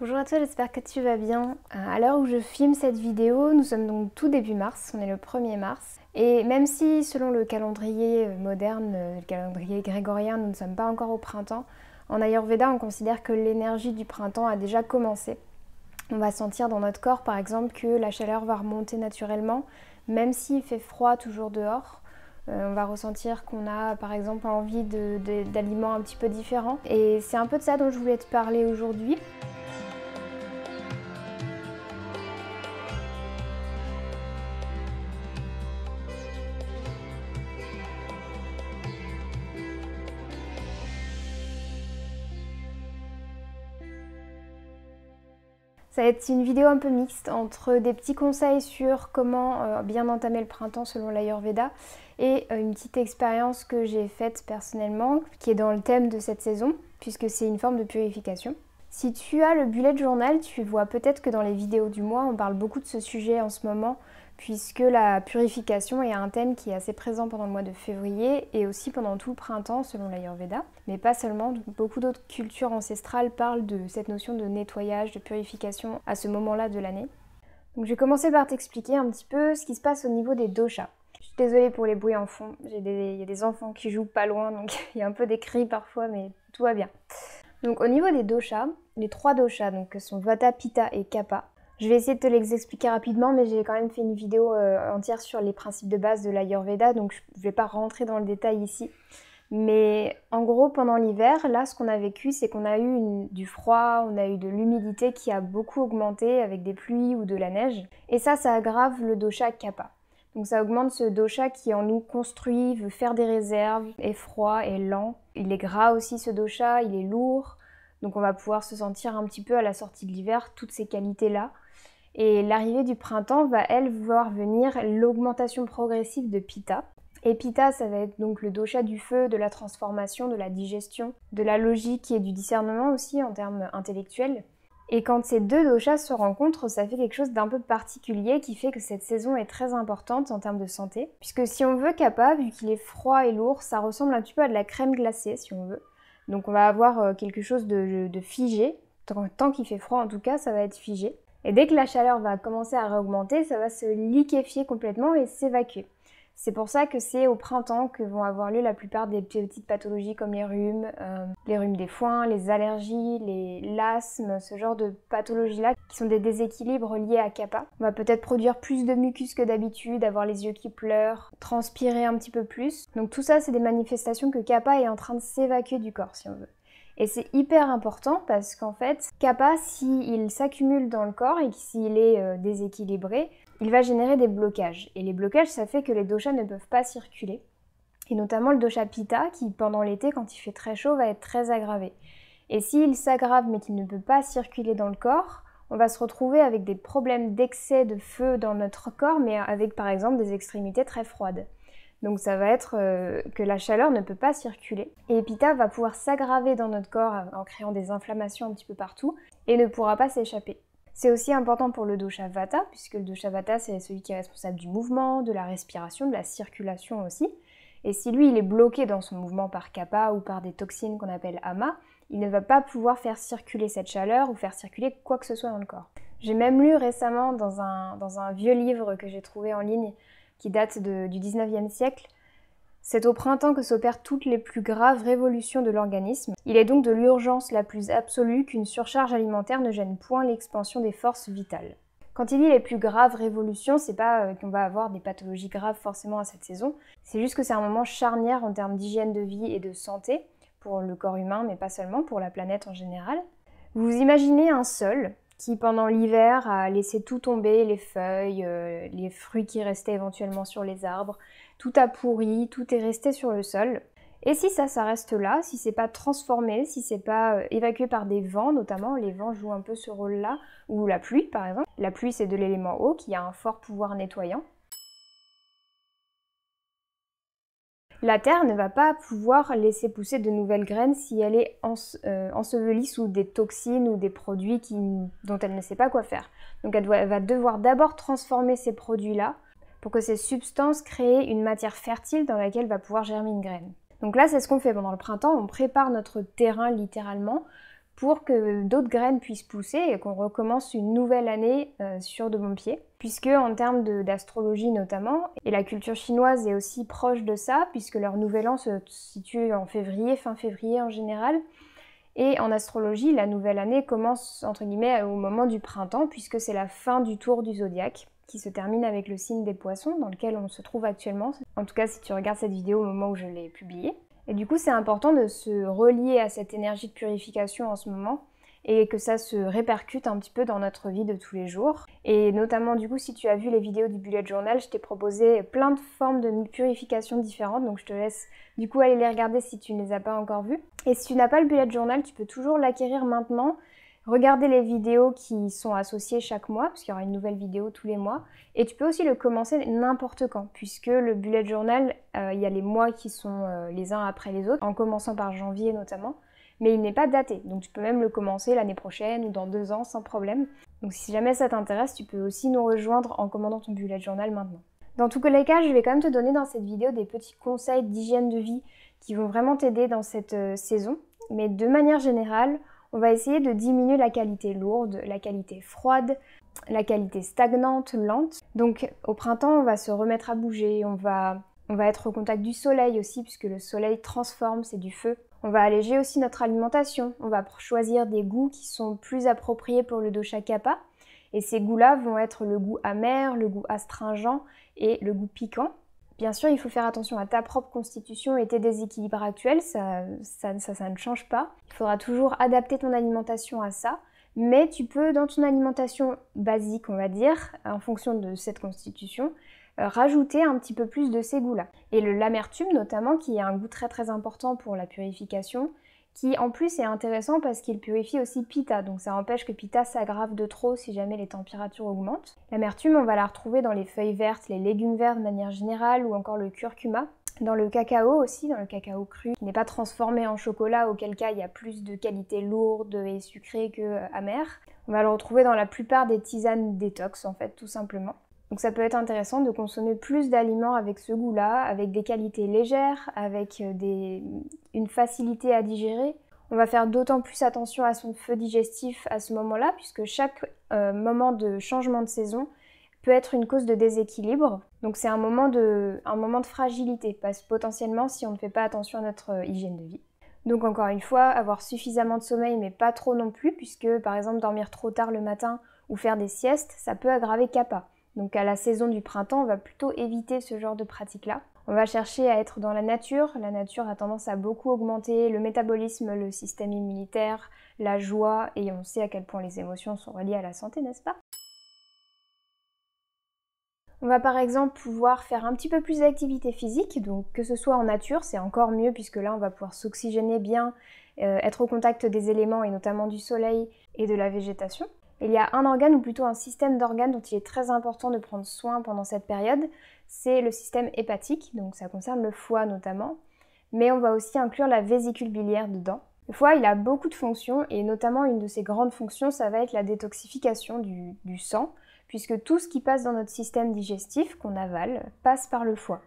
Bonjour à toi, j'espère que tu vas bien. À l'heure où je filme cette vidéo, nous sommes donc tout début mars, on est le 1er mars. Et même si selon le calendrier moderne, le calendrier grégorien, nous ne sommes pas encore au printemps, en Ayurveda on considère que l'énergie du printemps a déjà commencé. On va sentir dans notre corps par exemple que la chaleur va remonter naturellement, même s'il fait froid toujours dehors. On va ressentir qu'on a par exemple envie d'aliments un petit peu différents. Et c'est un peu de ça dont je voulais te parler aujourd'hui. Ça va être une vidéo un peu mixte entre des petits conseils sur comment bien entamer le printemps selon l'Ayurveda et une petite expérience que j'ai faite personnellement qui est dans le thème de cette saison puisque c'est une forme de purification. Si tu as le bullet journal, tu vois peut-être que dans les vidéos du mois, on parle beaucoup de ce sujet en ce moment puisque la purification est un thème qui est assez présent pendant le mois de février et aussi pendant tout le printemps selon l'Ayurveda, mais pas seulement. Beaucoup d'autres cultures ancestrales parlent de cette notion de nettoyage, de purification à ce moment-là de l'année. Donc je vais commencer par t'expliquer un petit peu ce qui se passe au niveau des doshas. Je suis désolée pour les bruits en fond, il y a des enfants qui jouent pas loin, donc il y a un peu des cris parfois, mais tout va bien. Donc au niveau des doshas, les 3 doshas donc, que sont Vata, Pitta et Kapha. Je vais essayer de te les expliquer rapidement, mais j'ai quand même fait une vidéo entière sur les principes de base de l'Ayurveda, donc je ne vais pas rentrer dans le détail ici. Mais en gros, pendant l'hiver, là, ce qu'on a vécu, c'est qu'on a eu du froid, on a eu de l'humidité qui a beaucoup augmenté avec des pluies ou de la neige. Et ça aggrave le dosha Kapha. Donc ça augmente ce dosha qui en nous construit, veut faire des réserves, est froid, est lent. Il est gras aussi ce dosha, il est lourd. Donc on va pouvoir se sentir un petit peu à la sortie de l'hiver, toutes ces qualités-là. Et l'arrivée du printemps va, elle, voir venir l'augmentation progressive de Pitta. Et Pitta, ça va être donc le dosha du feu, de la transformation, de la digestion, de la logique et du discernement aussi en termes intellectuels. Et quand ces deux doshas se rencontrent, ça fait quelque chose d'un peu particulier qui fait que cette saison est très importante en termes de santé. Puisque si on veut Kapha, vu qu'il est froid et lourd, ça ressemble un petit peu à de la crème glacée si on veut. Donc on va avoir quelque chose de figé. Tant qu'il fait froid en tout cas, ça va être figé. Et dès que la chaleur va commencer à réaugmenter, ça va se liquéfier complètement et s'évacuer. C'est pour ça que c'est au printemps que vont avoir lieu la plupart des petites pathologies comme les rhumes des foins, les allergies, l'asthme, ce genre de pathologies-là qui sont des déséquilibres liés à Kapha. On va peut-être produire plus de mucus que d'habitude, avoir les yeux qui pleurent, transpirer un petit peu plus. Donc tout ça, c'est des manifestations que Kapha est en train de s'évacuer du corps, si on veut. Et c'est hyper important parce qu'en fait, Kapha, s'il s'accumule dans le corps et s'il est déséquilibré, il va générer des blocages. Et les blocages, ça fait que les doshas ne peuvent pas circuler. Et notamment le dosha Pitta, qui pendant l'été, quand il fait très chaud, va être très aggravé. Et s'il s'aggrave mais qu'il ne peut pas circuler dans le corps, on va se retrouver avec des problèmes d'excès de feu dans notre corps, mais avec par exemple des extrémités très froides. Donc ça va être que la chaleur ne peut pas circuler. Et Pitta va pouvoir s'aggraver dans notre corps en créant des inflammations un petit peu partout et ne pourra pas s'échapper. C'est aussi important pour le dosha Vata, puisque le dosha Vata c'est celui qui est responsable du mouvement, de la respiration, de la circulation aussi. Et si lui il est bloqué dans son mouvement par Kapha ou par des toxines qu'on appelle Ama, il ne va pas pouvoir faire circuler cette chaleur ou faire circuler quoi que ce soit dans le corps. J'ai même lu récemment dans un vieux livre que j'ai trouvé en ligne qui date du 19e siècle. C'est au printemps que s'opèrent toutes les plus graves révolutions de l'organisme. Il est donc de l'urgence la plus absolue qu'une surcharge alimentaire ne gêne point l'expansion des forces vitales. Quand il dit les plus graves révolutions, c'est pas qu'on va avoir des pathologies graves forcément à cette saison, c'est juste que c'est un moment charnière en termes d'hygiène de vie et de santé pour le corps humain, mais pas seulement, pour la planète en général. Vous imaginez un sol qui pendant l'hiver a laissé tout tomber, les feuilles, les fruits qui restaient éventuellement sur les arbres, tout a pourri, tout est resté sur le sol. Et si ça reste là, si c'est pas transformé, si c'est pas évacué par des vents notamment, les vents jouent un peu ce rôle-là, ou la pluie par exemple. La pluie c'est de l'élément eau qui a un fort pouvoir nettoyant. La terre ne va pas pouvoir laisser pousser de nouvelles graines si elle est ensevelie sous des toxines ou des produits dont elle ne sait pas quoi faire. Donc elle va devoir d'abord transformer ces produits-là pour que ces substances créent une matière fertile dans laquelle va pouvoir germer une graine. Donc là, c'est ce qu'on fait pendant le printemps, on prépare notre terrain littéralement pour que d'autres graines puissent pousser et qu'on recommence une nouvelle année sur de bons pieds. Puisque en termes d'astrologie notamment, et la culture chinoise est aussi proche de ça, puisque leur nouvel an se situe en février, fin février en général. Et en astrologie, la nouvelle année commence entre guillemets au moment du printemps, puisque c'est la fin du tour du zodiaque, qui se termine avec le signe des poissons, dans lequel on se trouve actuellement. En tout cas, si tu regardes cette vidéo au moment où je l'ai publiée. Et du coup, c'est important de se relier à cette énergie de purification en ce moment, et que ça se répercute un petit peu dans notre vie de tous les jours. Et notamment, du coup, si tu as vu les vidéos du bullet journal, je t'ai proposé plein de formes de purification différentes, donc je te laisse du coup aller les regarder si tu ne les as pas encore vues. Et si tu n'as pas le bullet journal, tu peux toujours l'acquérir maintenant. Regarder les vidéos qui sont associées chaque mois, parce qu'il y aura une nouvelle vidéo tous les mois. Et tu peux aussi le commencer n'importe quand, puisque le bullet journal, il y a les mois qui sont les uns après les autres, en commençant par janvier notamment. Mais il n'est pas daté, donc tu peux même le commencer l'année prochaine ou dans 2 ans sans problème. Donc si jamais ça t'intéresse, tu peux aussi nous rejoindre en commandant ton bullet journal maintenant. Dans tous les cas, je vais quand même te donner dans cette vidéo des petits conseils d'hygiène de vie qui vont vraiment t'aider dans cette saison. Mais de manière générale, on va essayer de diminuer la qualité lourde, la qualité froide, la qualité stagnante, lente. Donc au printemps, on va se remettre à bouger, on va être au contact du soleil aussi, puisque le soleil transforme, c'est du feu. On va alléger aussi notre alimentation, on va choisir des goûts qui sont plus appropriés pour le dosha kapha. Et ces goûts-là vont être le goût amer, le goût astringent et le goût piquant. Bien sûr, il faut faire attention à ta propre constitution et tes déséquilibres actuels, ça ne change pas. Il faudra toujours adapter ton alimentation à ça, mais tu peux, dans ton alimentation basique, on va dire, en fonction de cette constitution, rajouter un petit peu plus de ces goûts-là. Et l'amertume notamment, qui est un goût très très important pour la purification, qui en plus est intéressant parce qu'il purifie aussi Pitta, donc ça empêche que Pitta s'aggrave de trop si jamais les températures augmentent. L'amertume, on va la retrouver dans les feuilles vertes, les légumes verts de manière générale, ou encore le curcuma. Dans le cacao aussi, dans le cacao cru, qui n'est pas transformé en chocolat, auquel cas il y a plus de qualité lourde et sucrée que amère. On va le retrouver dans la plupart des tisanes détox en fait, tout simplement. Donc ça peut être intéressant de consommer plus d'aliments avec ce goût-là, avec des qualités légères, avec une facilité à digérer. On va faire d'autant plus attention à son feu digestif à ce moment-là, puisque chaque moment de changement de saison peut être une cause de déséquilibre. Donc c'est un moment de fragilité, parce que potentiellement si on ne fait pas attention à notre hygiène de vie. Donc encore une fois, avoir suffisamment de sommeil, mais pas trop non plus, puisque par exemple dormir trop tard le matin ou faire des siestes, ça peut aggraver kapha. Donc à la saison du printemps, on va plutôt éviter ce genre de pratique-là. On va chercher à être dans la nature. La nature a tendance à beaucoup augmenter le métabolisme, le système immunitaire, la joie, et on sait à quel point les émotions sont reliées à la santé, n'est-ce pas? On va par exemple pouvoir faire un petit peu plus d'activité physique, donc que ce soit en nature, c'est encore mieux puisque là on va pouvoir s'oxygéner bien, être au contact des éléments et notamment du soleil et de la végétation. Il y a un organe, ou plutôt un système d'organes dont il est très important de prendre soin pendant cette période, c'est le système hépatique, donc ça concerne le foie notamment, mais on va aussi inclure la vésicule biliaire dedans. Le foie, il a beaucoup de fonctions, et notamment une de ses grandes fonctions, ça va être la détoxification du sang, puisque tout ce qui passe dans notre système digestif, qu'on avale, passe par le foie.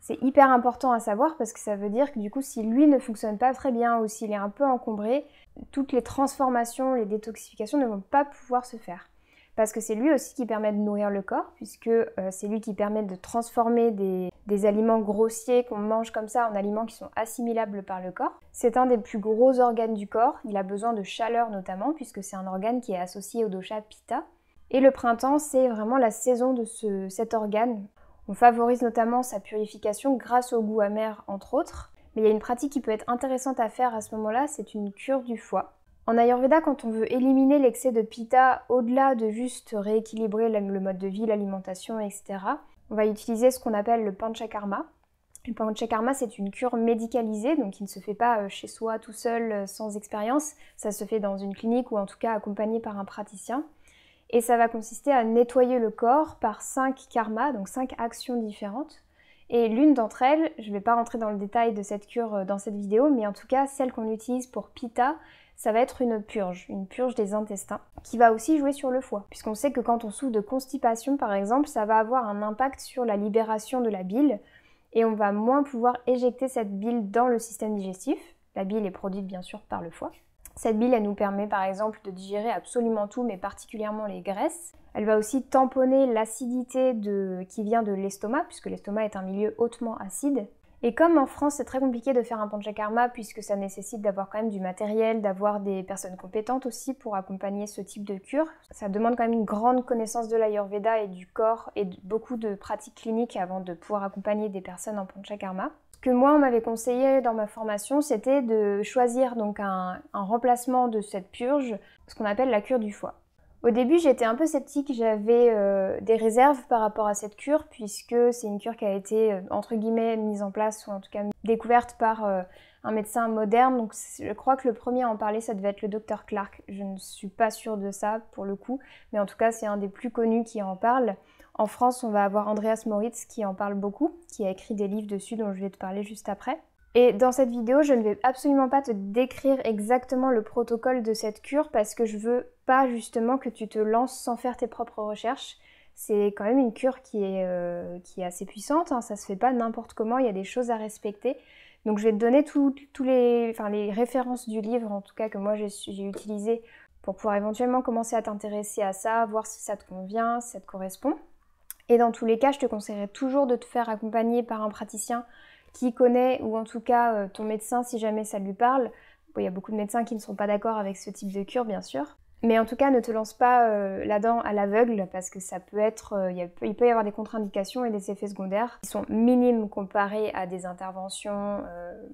C'est hyper important à savoir parce que ça veut dire que du coup, si lui ne fonctionne pas très bien ou s'il est un peu encombré, toutes les transformations, les détoxifications ne vont pas pouvoir se faire. Parce que c'est lui aussi qui permet de nourrir le corps, puisque c'est lui qui permet de transformer des aliments grossiers qu'on mange comme ça en aliments qui sont assimilables par le corps. C'est un des plus gros organes du corps, il a besoin de chaleur notamment, puisque c'est un organe qui est associé au dosha Pitta. Et le printemps, c'est vraiment la saison de cet organe. On favorise notamment sa purification grâce au goût amer, entre autres. Mais il y a une pratique qui peut être intéressante à faire à ce moment-là, c'est une cure du foie. En Ayurveda, quand on veut éliminer l'excès de Pitta, au-delà de juste rééquilibrer le mode de vie, l'alimentation, etc., on va utiliser ce qu'on appelle le Panchakarma. Le Panchakarma, c'est une cure médicalisée, donc qui ne se fait pas chez soi tout seul, sans expérience. Ça se fait dans une clinique ou en tout cas accompagné par un praticien. Et ça va consister à nettoyer le corps par 5 karmas, donc 5 actions différentes. Et l'une d'entre elles, je ne vais pas rentrer dans le détail de cette cure dans cette vidéo, mais en tout cas celle qu'on utilise pour Pitta, ça va être une purge des intestins, qui va aussi jouer sur le foie. Puisqu'on sait que quand on souffre de constipation par exemple, ça va avoir un impact sur la libération de la bile, et on va moins pouvoir éjecter cette bile dans le système digestif. La bile est produite bien sûr par le foie. Cette bile, elle nous permet par exemple de digérer absolument tout, mais particulièrement les graisses. Elle va aussi tamponner l'acidité qui vient de l'estomac, puisque l'estomac est un milieu hautement acide. Et comme en France c'est très compliqué de faire un panchakarma puisque ça nécessite d'avoir quand même du matériel, d'avoir des personnes compétentes aussi pour accompagner ce type de cure, ça demande quand même une grande connaissance de l'Ayurveda et du corps et beaucoup de pratiques cliniques avant de pouvoir accompagner des personnes en panchakarma. Ce que moi on m'avait conseillé dans ma formation, c'était de choisir donc un remplacement de cette purge, ce qu'on appelle la cure du foie. Au début, j'étais un peu sceptique, j'avais des réserves par rapport à cette cure, puisque c'est une cure qui a été, entre guillemets, mise en place, ou en tout cas découverte par un médecin moderne. Donc je crois que le premier à en parler, ça devait être le Dr Clark. Je ne suis pas sûre de ça, pour le coup, mais en tout cas, c'est un des plus connus qui en parle. En France, on va avoir Andreas Moritz qui en parle beaucoup, qui a écrit des livres dessus dont je vais te parler juste après. Et dans cette vidéo, je ne vais absolument pas te décrire exactement le protocole de cette cure parce que je veux pas justement que tu te lances sans faire tes propres recherches. C'est quand même une cure qui est assez puissante, hein, ça se fait pas n'importe comment, il y a des choses à respecter. Donc je vais te donner les références du livre, en tout cas que moi j'ai utilisé pour pouvoir éventuellement commencer à t'intéresser à ça, voir si ça te convient, si ça te correspond. Et dans tous les cas, je te conseillerais toujours de te faire accompagner par un praticien qui connaît, ou en tout cas ton médecin si jamais ça lui parle. Bon, il y a beaucoup de médecins qui ne sont pas d'accord avec ce type de cure, bien sûr. Mais en tout cas, ne te lance pas là-dedans à l'aveugle, parce que ça peut être, il peut y avoir des contre-indications et des effets secondaires qui sont minimes comparés à des interventions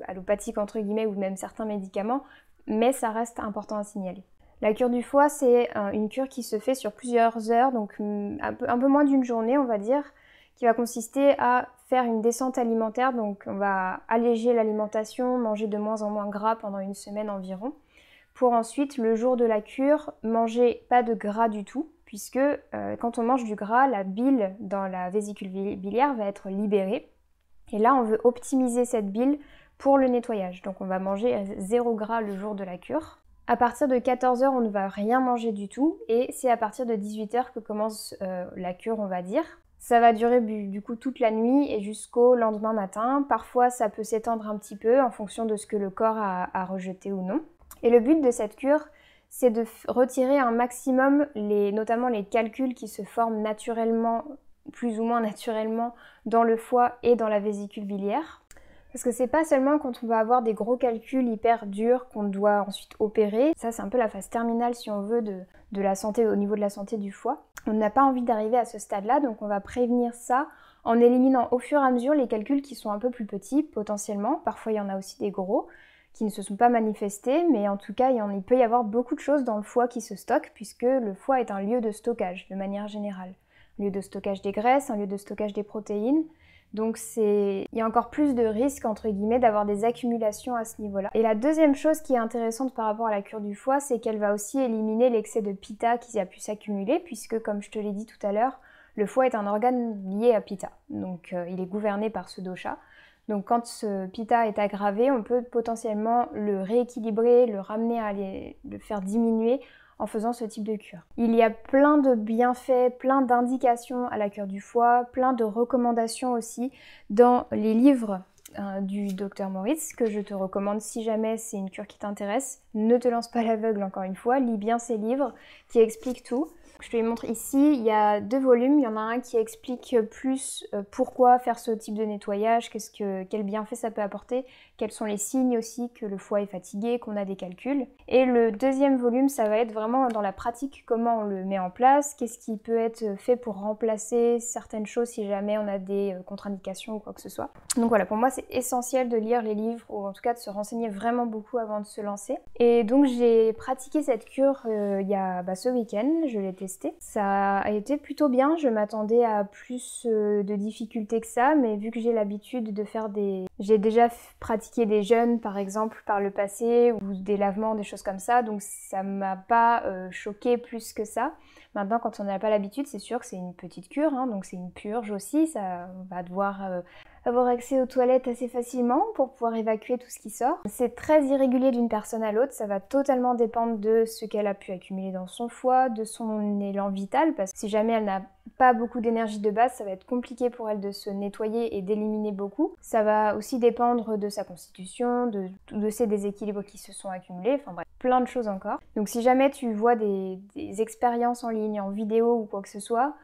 allopathiques, entre guillemets, ou même certains médicaments, mais ça reste important à signaler. La cure du foie, c'est une cure qui se fait sur plusieurs heures, donc un peu moins d'une journée, on va dire, qui va consister à faire une descente alimentaire, donc on va alléger l'alimentation, manger de moins en moins gras pendant une semaine environ, pour ensuite, le jour de la cure, manger pas de gras du tout, puisque quand on mange du gras, la bile dans la vésicule biliaire va être libérée, et là on veut optimiser cette bile pour le nettoyage, donc on va manger 0 gras le jour de la cure. À partir de 14 h, on ne va rien manger du tout, et c'est à partir de 18 h que commence la cure, on va dire. Ça va durer du coup toute la nuit et jusqu'au lendemain matin. Parfois, ça peut s'étendre un petit peu en fonction de ce que le corps a rejeté ou non. Et le but de cette cure, c'est de retirer un maximum, notamment les calculs qui se forment naturellement, plus ou moins naturellement, dans le foie et dans la vésicule biliaire. Parce que c'est pas seulement quand on va avoir des gros calculs hyper durs qu'on doit ensuite opérer. Ça, c'est un peu la phase terminale, si on veut, de la santé, au niveau de la santé du foie. On n'a pas envie d'arriver à ce stade-là, donc on va prévenir ça en éliminant au fur et à mesure les calculs qui sont un peu plus petits, potentiellement. Parfois, il y en a aussi des gros qui ne se sont pas manifestés, mais en tout cas, il peut y avoir beaucoup de choses dans le foie qui se stockent, puisque le foie est un lieu de stockage, de manière générale. Un lieu de stockage des graisses, un lieu de stockage des protéines. Donc il y a encore plus de risques, entre guillemets, d'avoir des accumulations à ce niveau-là. Et la deuxième chose qui est intéressante par rapport à la cure du foie, c'est qu'elle va aussi éliminer l'excès de pitta qui a pu s'accumuler, puisque, comme je te l'ai dit tout à l'heure, le foie est un organe lié à pitta. Donc il est gouverné par ce dosha. Donc quand ce pitta est aggravé, on peut potentiellement le rééquilibrer, le ramener à le faire diminuer en faisant ce type de cure. Il y a plein de bienfaits, plein d'indications à la cure du foie, plein de recommandations aussi dans les livres du Dr Moritz que je te recommande si jamais c'est une cure qui t'intéresse. Ne te lance pas à l'aveugle encore une fois, lis bien ces livres qui expliquent tout. Je te les montre ici, il y a 2 volumes, il y en a un qui explique plus pourquoi faire ce type de nettoyage, quel bienfait ça peut apporter, quels sont les signes aussi que le foie est fatigué, qu'on a des calculs. Et le deuxième volume, ça va être vraiment dans la pratique, comment on le met en place, qu'est-ce qui peut être fait pour remplacer certaines choses si jamais on a des contre-indications ou quoi que ce soit. Donc voilà, pour moi c'est essentiel de lire les livres, ou en tout cas de se renseigner vraiment beaucoup avant de se lancer. Et donc j'ai pratiqué cette cure il y a ce week-end, je l'ai testé. Ça a été plutôt bien, je m'attendais à plus de difficultés que ça, mais vu que j'ai l'habitude de faire J'ai déjà pratiqué des jeûnes par exemple par le passé, ou des lavements, des choses comme ça, donc ça m'a pas choqué plus que ça. Maintenant, quand on n'a pas l'habitude, c'est sûr que c'est une petite cure, hein, donc c'est une purge aussi, on va devoir avoir accès aux toilettes assez facilement pour pouvoir évacuer tout ce qui sort. C'est très irrégulier d'une personne à l'autre, ça va totalement dépendre de ce qu'elle a pu accumuler dans son foie, de son élan vital, parce que si jamais elle n'a pas beaucoup d'énergie de base, ça va être compliqué pour elle de se nettoyer et d'éliminer beaucoup. Ça va aussi dépendre de sa constitution, de ses déséquilibres qui se sont accumulés, enfin bref, plein de choses encore. Donc si jamais tu vois des expériences en ligne, en vidéo ou quoi que ce soit,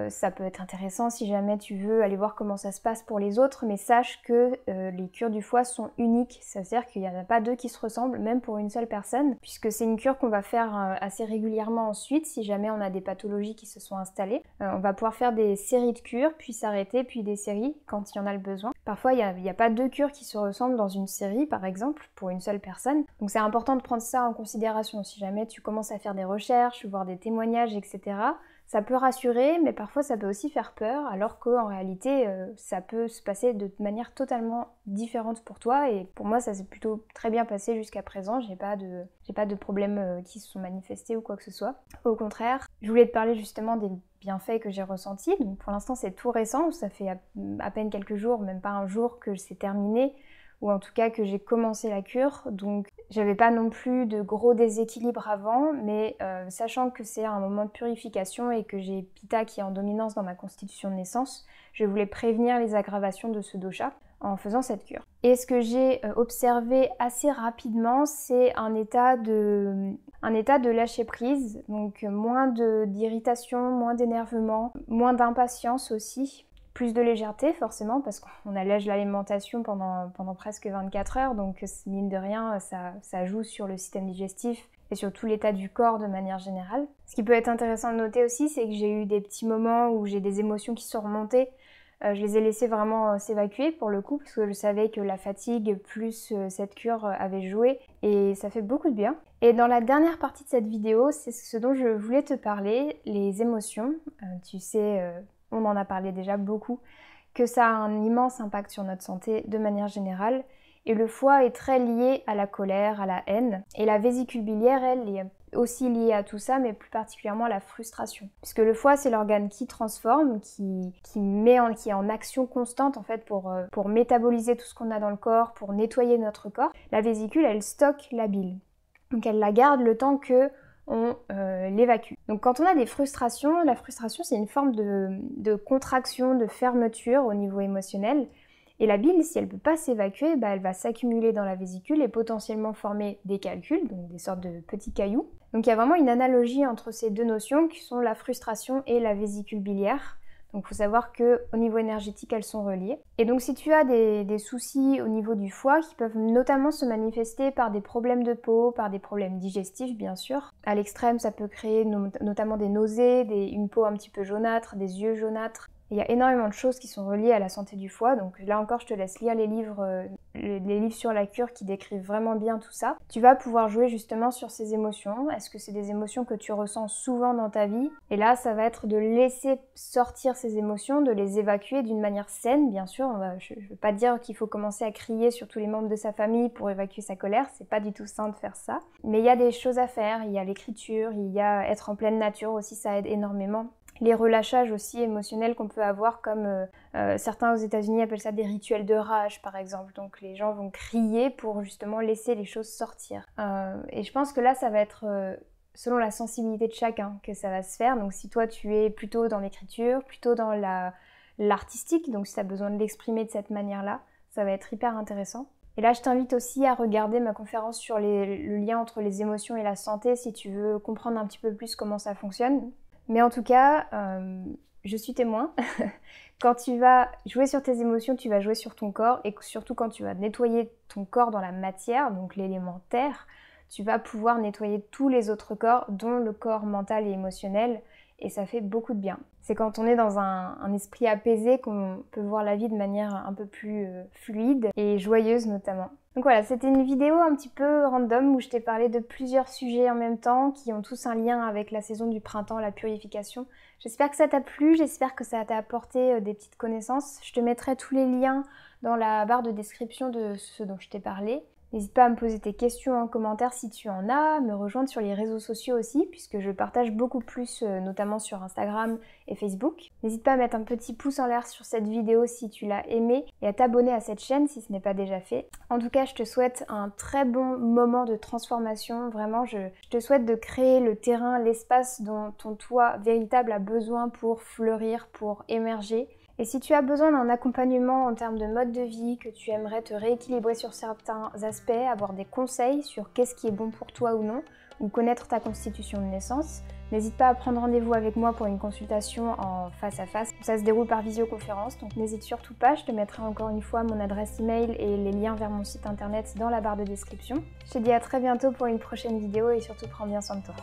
ça peut être intéressant si jamais tu veux aller voir comment ça se passe pour les autres, mais sache que les cures du foie sont uniques, c'est-à-dire qu'il n'y en a pas deux qui se ressemblent, même pour une seule personne, puisque c'est une cure qu'on va faire assez régulièrement ensuite, si jamais on a des pathologies qui se sont installées. On va pouvoir faire des séries de cures, puis s'arrêter, puis des séries quand il y en a le besoin. Parfois, il n'y a pas deux cures qui se ressemblent dans une série, par exemple, pour une seule personne. Donc c'est important de prendre ça en considération si jamais tu commences à faire des recherches, voir des témoignages, etc. Ça peut rassurer, mais parfois ça peut aussi faire peur, alors qu'en réalité, ça peut se passer de manière totalement différente pour toi. Et pour moi, ça s'est plutôt très bien passé jusqu'à présent. J'ai pas de problèmes qui se sont manifestés ou quoi que ce soit. Au contraire, je voulais te parler justement des bienfaits que j'ai ressentis. Donc pour l'instant, c'est tout récent. Ça fait à peine quelques jours, même pas un jour que c'est terminé, ou en tout cas que j'ai commencé la cure, donc j'avais pas non plus de gros déséquilibres avant, mais sachant que c'est un moment de purification et que j'ai Pitta qui est en dominance dans ma constitution de naissance, je voulais prévenir les aggravations de ce dosha en faisant cette cure. Et ce que j'ai observé assez rapidement, c'est un état de lâcher prise, donc moins d'irritation, moins d'énervement, moins d'impatience aussi. Plus de légèreté forcément parce qu'on allège l'alimentation pendant presque 24 heures, donc mine de rien ça joue sur le système digestif et sur tout l'état du corps de manière générale. Ce qui peut être intéressant de noter aussi, c'est que j'ai eu des petits moments où j'ai des émotions qui sont remontées. Je les ai laissées vraiment s'évacuer pour le coup, parce que je savais que la fatigue plus cette cure avait joué, et ça fait beaucoup de bien. Et dans la dernière partie de cette vidéo, c'est ce dont je voulais te parler, les émotions. Tu sais, on en a parlé déjà beaucoup, que ça a un immense impact sur notre santé de manière générale. Et le foie est très lié à la colère, à la haine. Et la vésicule biliaire, elle, est aussi liée à tout ça, mais plus particulièrement à la frustration. Puisque le foie, c'est l'organe qui transforme, qui est en action constante en fait pour métaboliser tout ce qu'on a dans le corps, pour nettoyer notre corps. La vésicule, elle stocke la bile. Donc elle la garde le temps que on l'évacue. Donc quand on a des frustrations, la frustration c'est une forme de contraction, de fermeture au niveau émotionnel. Et la bile, si elle ne peut pas s'évacuer, elle va s'accumuler dans la vésicule et potentiellement former des calculs, donc des sortes de petits cailloux. Donc il y a vraiment une analogie entre ces deux notions qui sont la frustration et la vésicule biliaire. Donc il faut savoir qu'au niveau énergétique, elles sont reliées. Et donc si tu as des soucis au niveau du foie qui peuvent notamment se manifester par des problèmes de peau, par des problèmes digestifs bien sûr. À l'extrême, ça peut créer notamment des nausées, une peau un petit peu jaunâtre, des yeux jaunâtres. Il y a énormément de choses qui sont reliées à la santé du foie, donc là encore je te laisse lire les livres sur la cure qui décrivent vraiment bien tout ça. Tu vas pouvoir jouer justement sur ces émotions. Est-ce que c'est des émotions que tu ressens souvent dans ta vie? Et là ça va être de laisser sortir ces émotions, de les évacuer d'une manière saine bien sûr. Je ne veux pas dire qu'il faut commencer à crier sur tous les membres de sa famille pour évacuer sa colère, c'est pas du tout sain de faire ça. Mais il y a des choses à faire, il y a l'écriture, il y a être en pleine nature aussi, ça aide énormément. Les relâchages aussi émotionnels qu'on peut avoir, comme certains aux États-Unis appellent ça des rituels de rage par exemple. Donc les gens vont crier pour justement laisser les choses sortir. Et je pense que là ça va être selon la sensibilité de chacun que ça va se faire. Donc si toi tu es plutôt dans l'écriture, plutôt dans l'artistique, donc si tu as besoin de l'exprimer de cette manière-là, ça va être hyper intéressant. Et là je t'invite aussi à regarder ma conférence sur le lien entre les émotions et la santé si tu veux comprendre un petit peu plus comment ça fonctionne. Mais en tout cas, je suis témoin. Quand tu vas jouer sur tes émotions, tu vas jouer sur ton corps, et surtout quand tu vas nettoyer ton corps dans la matière, donc l'élément terre, tu vas pouvoir nettoyer tous les autres corps, dont le corps mental et émotionnel, et ça fait beaucoup de bien. C'est quand on est dans un esprit apaisé qu'on peut voir la vie de manière un peu plus fluide et joyeuse notamment. Donc voilà, c'était une vidéo un petit peu random où je t'ai parlé de plusieurs sujets en même temps qui ont tous un lien avec la saison du printemps, la purification. J'espère que ça t'a plu, j'espère que ça t'a apporté des petites connaissances. Je te mettrai tous les liens dans la barre de description de ce dont je t'ai parlé. N'hésite pas à me poser tes questions en commentaire si tu en as, me rejoindre sur les réseaux sociaux aussi, puisque je partage beaucoup plus, notamment sur Instagram et Facebook. N'hésite pas à mettre un petit pouce en l'air sur cette vidéo si tu l'as aimée et à t'abonner à cette chaîne si ce n'est pas déjà fait. En tout cas, je te souhaite un très bon moment de transformation. Vraiment, je te souhaite de créer le terrain, l'espace dont ton toi véritable a besoin pour fleurir, pour émerger. Et si tu as besoin d'un accompagnement en termes de mode de vie, que tu aimerais te rééquilibrer sur certains aspects, avoir des conseils sur qu'est-ce qui est bon pour toi ou non, ou connaître ta constitution de naissance, n'hésite pas à prendre rendez-vous avec moi pour une consultation en face à face. Ça se déroule par visioconférence, donc n'hésite surtout pas, je te mettrai encore une fois mon adresse email et les liens vers mon site internet dans la barre de description. Je te dis à très bientôt pour une prochaine vidéo et surtout prends bien soin de toi.